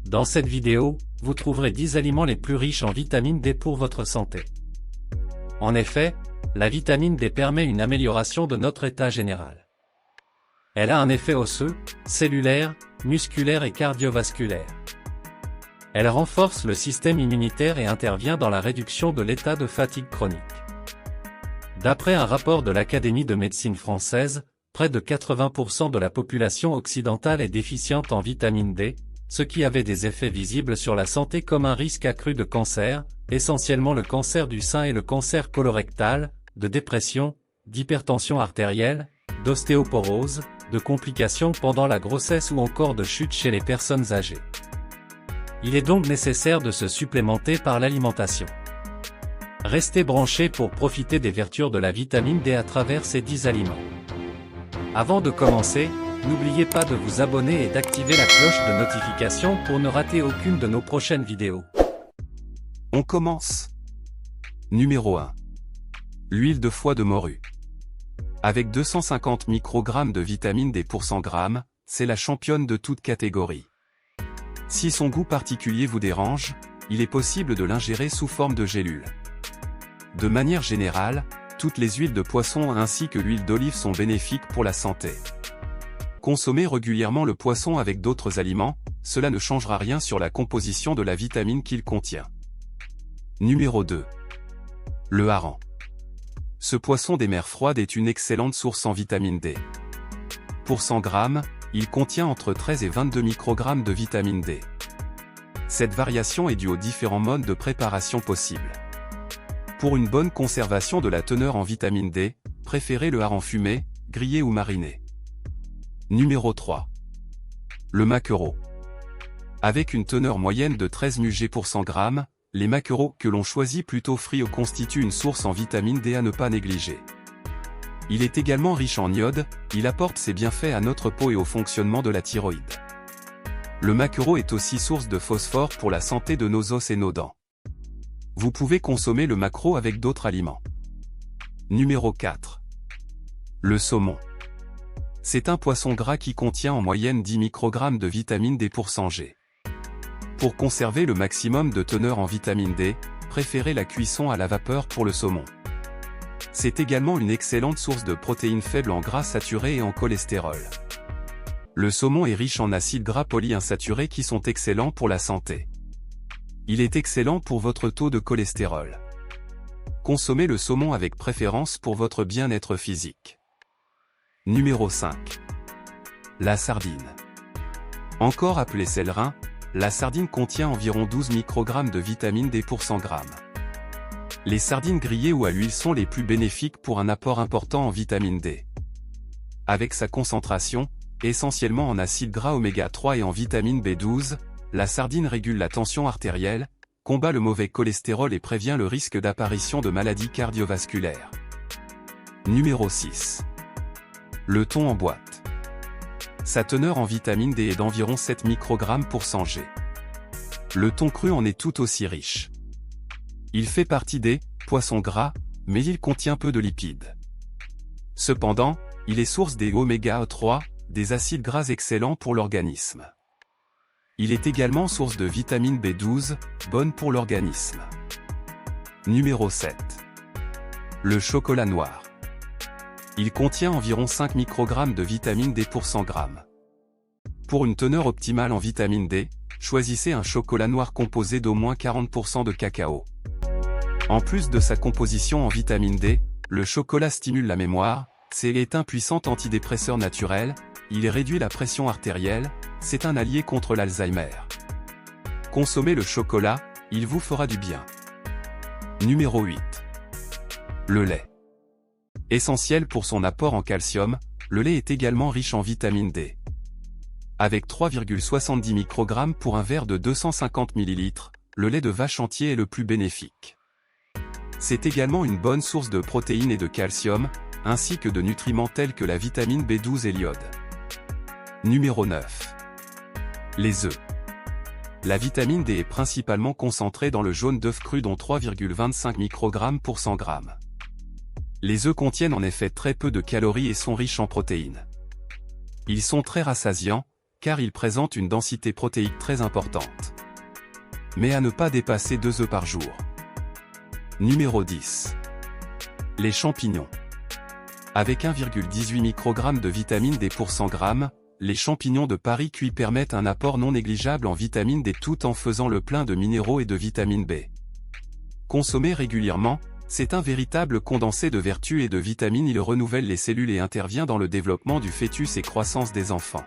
Dans cette vidéo, vous trouverez 10 aliments les plus riches en vitamine D pour votre santé. En effet, la vitamine D permet une amélioration de notre état général. Elle a un effet osseux, cellulaire, musculaire et cardiovasculaire. Elle renforce le système immunitaire et intervient dans la réduction de l'état de fatigue chronique. D'après un rapport de l'Académie de médecine française, près de 80% de la population occidentale est déficiente en vitamine D, ce qui avait des effets visibles sur la santé comme un risque accru de cancer, essentiellement le cancer du sein et le cancer colorectal, de dépression, d'hypertension artérielle, d'ostéoporose, de complications pendant la grossesse ou encore de chute chez les personnes âgées. Il est donc nécessaire de se supplémenter par l'alimentation. Restez branchés pour profiter des vertus de la vitamine D à travers ces 10 aliments. Avant de commencer, n'oubliez pas de vous abonner et d'activer la cloche de notification pour ne rater aucune de nos prochaines vidéos. On commence. Numéro 1. L'huile de foie de morue. Avec 250 microgrammes de vitamine D pour 100 grammes, c'est la championne de toute catégorie. Si son goût particulier vous dérange, il est possible de l'ingérer sous forme de gélules. De manière générale, toutes les huiles de poisson ainsi que l'huile d'olive sont bénéfiques pour la santé. Consommez régulièrement le poisson avec d'autres aliments, cela ne changera rien sur la composition de la vitamine qu'il contient. Numéro 2. Le hareng. Ce poisson des mers froides est une excellente source en vitamine D. Pour 100 grammes, il contient entre 13 et 22 microgrammes de vitamine D. Cette variation est due aux différents modes de préparation possibles. Pour une bonne conservation de la teneur en vitamine D, préférez le hareng fumé, grillé ou mariné. Numéro 3. Le maquereau. Avec une teneur moyenne de 13 mg pour 100 grammes, les maquereaux que l'on choisit plutôt frits constituent une source en vitamine D à ne pas négliger. Il est également riche en iode, il apporte ses bienfaits à notre peau et au fonctionnement de la thyroïde. Le maquereau est aussi source de phosphore pour la santé de nos os et nos dents. Vous pouvez consommer le maquereau avec d'autres aliments. Numéro 4. Le saumon. C'est un poisson gras qui contient en moyenne 10 microgrammes de vitamine D pour 100 g. Pour conserver le maximum de teneur en vitamine D, préférez la cuisson à la vapeur pour le saumon. C'est également une excellente source de protéines faibles en gras saturés et en cholestérol. Le saumon est riche en acides gras polyinsaturés qui sont excellents pour la santé. Il est excellent pour votre taux de cholestérol. Consommez le saumon avec préférence pour votre bien-être physique. Numéro 5. La sardine. Encore appelée célerin, la sardine contient environ 12 microgrammes de vitamine D pour 100 grammes. Les sardines grillées ou à l'huile sont les plus bénéfiques pour un apport important en vitamine D. Avec sa concentration, essentiellement en acides gras oméga 3 et en vitamine B12, la sardine régule la tension artérielle, combat le mauvais cholestérol et prévient le risque d'apparition de maladies cardiovasculaires. Numéro 6. Le thon en boîte. Sa teneur en vitamine D est d'environ 7 microgrammes pour 100 g. Le thon cru en est tout aussi riche. Il fait partie des poissons gras, mais il contient peu de lipides. Cependant, il est source des oméga 3, des acides gras excellents pour l'organisme. Il est également source de vitamine B12, bonne pour l'organisme. Numéro 7. Le chocolat noir. Il contient environ 5 microgrammes de vitamine D pour 100 grammes. Pour une teneur optimale en vitamine D, choisissez un chocolat noir composé d'au moins 40% de cacao. En plus de sa composition en vitamine D, le chocolat stimule la mémoire, c'est un puissant antidépresseur naturel, il réduit la pression artérielle, c'est un allié contre l'Alzheimer. Consommez le chocolat, il vous fera du bien. Numéro 8. Le lait. Essentiel pour son apport en calcium, le lait est également riche en vitamine D. Avec 3,70 microgrammes pour un verre de 250 ml, le lait de vache entier est le plus bénéfique. C'est également une bonne source de protéines et de calcium, ainsi que de nutriments tels que la vitamine B12 et l'iode. Numéro 9. Les œufs. La vitamine D est principalement concentrée dans le jaune d'œuf cru dont 3,25 microgrammes pour 100 grammes. Les œufs contiennent en effet très peu de calories et sont riches en protéines. Ils sont très rassasiants, car il présente une densité protéique très importante. Mais à ne pas dépasser 2 œufs par jour. Numéro 10. Les champignons. Avec 1,18 microgramme de vitamine D pour 100 grammes, les champignons de Paris cuits permettent un apport non négligeable en vitamine D tout en faisant le plein de minéraux et de vitamine B. Consommé régulièrement, c'est un véritable condensé de vertus et de vitamines. Il renouvelle les cellules et intervient dans le développement du fœtus et croissance des enfants.